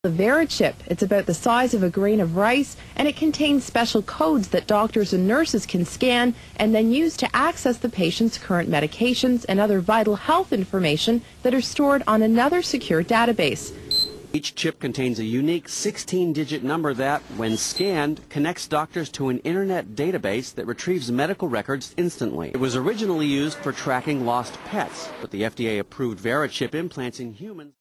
The VeriChip. It's about the size of a grain of rice, and it contains special codes that doctors and nurses can scan and then use to access the patient's current medications and other vital health information that are stored on another secure database. Each chip contains a unique 16-digit number that, when scanned, connects doctors to an internet database that retrieves medical records instantly. It was originally used for tracking lost pets, but the FDA approved VeriChip implants in humans.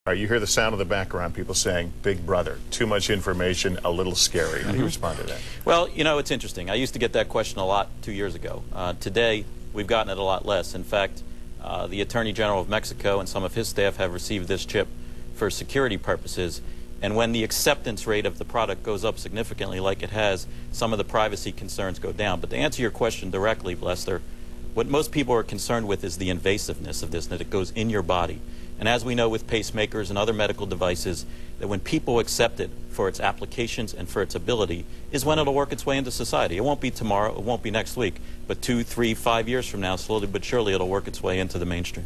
All right, you hear the sound of the background, people saying, Big Brother, too much information, a little scary. How do you respond to that? Well, you know, it's interesting. I used to get that question a lot 2 years ago. Today, we've gotten it a lot less. In fact, the Attorney General of Mexico and some of his staff have received this chip for security purposes. And when the acceptance rate of the product goes up significantly like it has, some of the privacy concerns go down. But to answer your question directly, Lester, what most people are concerned with is the invasiveness of this, that it goes in your body. And as we know with pacemakers and other medical devices, that when people accept it for its applications and for its ability is when it'll work its way into society. It won't be tomorrow, it won't be next week, but 2, 3, 5 years from now, slowly but surely it'll work its way into the mainstream.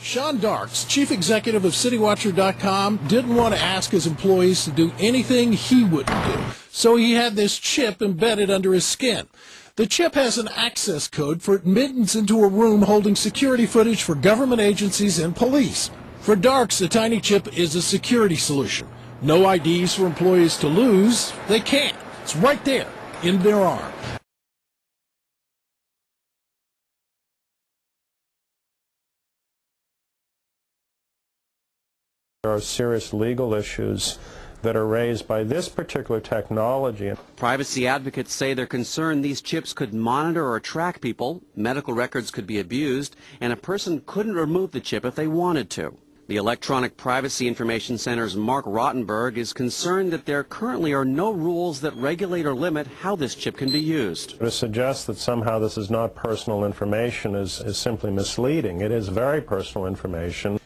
Sean Darks, chief executive of CityWatcher.com, didn't want to ask his employees to do anything he wouldn't do, so he had this chip embedded under his skin. The chip has an access code for admittance into a room holding security footage for government agencies and police. For Darks, the tiny chip is a security solution. No IDs for employees to lose. They can't. It's right there in their arm. There are serious legal issues that are raised by this particular technology. Privacy advocates say they're concerned these chips could monitor or track people, medical records could be abused, and a person couldn't remove the chip if they wanted to. The Electronic Privacy Information Center's Mark Rottenberg is concerned that there currently are no rules that regulate or limit how this chip can be used. To suggest that somehow this is not personal information is simply misleading. It is very personal information.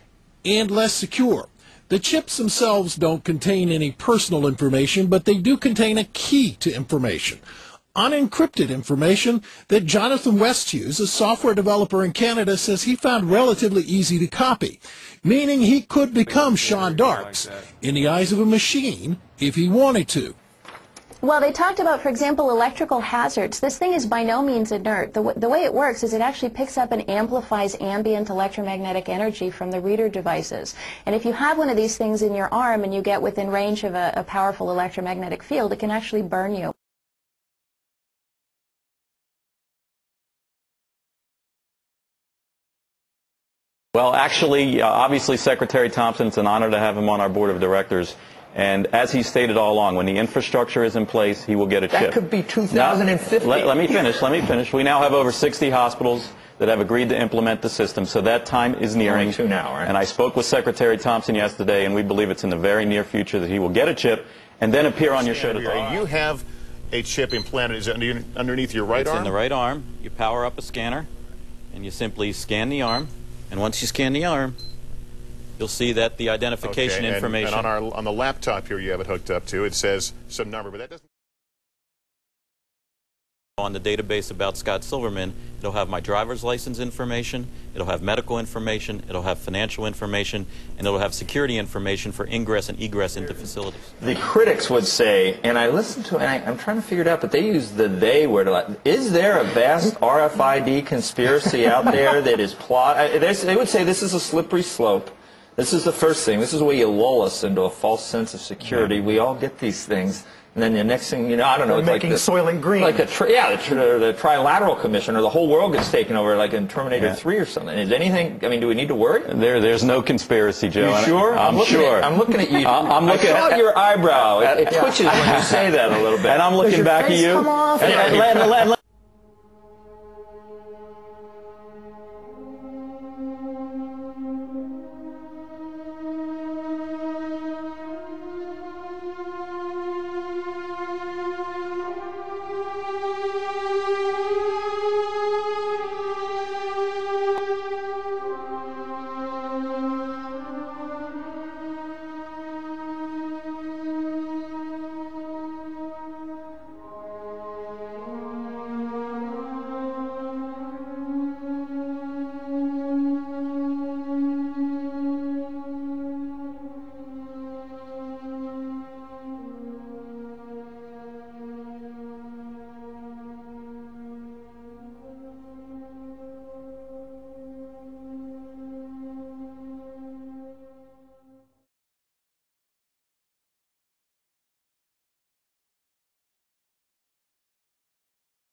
And less secure. The chips themselves don't contain any personal information, but they do contain a key to information. Unencrypted information that Jonathan Westhughes, a software developer in Canada, says he found relatively easy to copy, meaning he could become Sean Darks in the eyes of a machine if he wanted to. Well, they talked about, for example, electrical hazards. This thing is by no means inert. The way it works is it actually picks up and amplifies ambient electromagnetic energy from the reader devices. And if you have one of these things in your arm and you get within range of a powerful electromagnetic field, it can actually burn you. Well, actually, obviously, Secretary Thompson, it's an honor to have him on our board of directors. And as he stated all along, when the infrastructure is in place, he will get a chip. That could be 2050. Now, let me finish. We now have over 60 hospitals that have agreed to implement the system, so that time is nearing. Only 2 now, right? And I spoke with Secretary Thompson yesterday, and we believe it's in the very near future that he will get a chip and then appear on your show to talk. You have a chip implanted. Is it underneath your right arm? It's in the right arm. You power up a scanner, and you simply scan the arm. And once you scan the arm, you'll see that the identification information. And on the laptop here you have it hooked up to, it says some number, but that doesn't. On the database about Scott Silverman, it'll have my driver's license information, it'll have medical information, it'll have financial information, and it'll have security information for ingress and egress into facilities. The critics would say, and I listened to it, and I'm trying to figure it out, but they use the "they" word a lot. Is there a vast RFID conspiracy out there that is they would say this is a slippery slope. This is the first thing. This is where you lull us into a false sense of security. We all get these things. And then the next thing, you know, I don't know. It's making like Soylent Green. Like the Trilateral Commission, or the whole world gets taken over, like in Terminator 3 or something. Is anything, I mean, do we need to worry? There's no conspiracy, Joe. You sure? I'm sure. I'm looking at you. I saw your eyebrow. It twitches when you say that a little bit. And I'm looking back at you. Come off.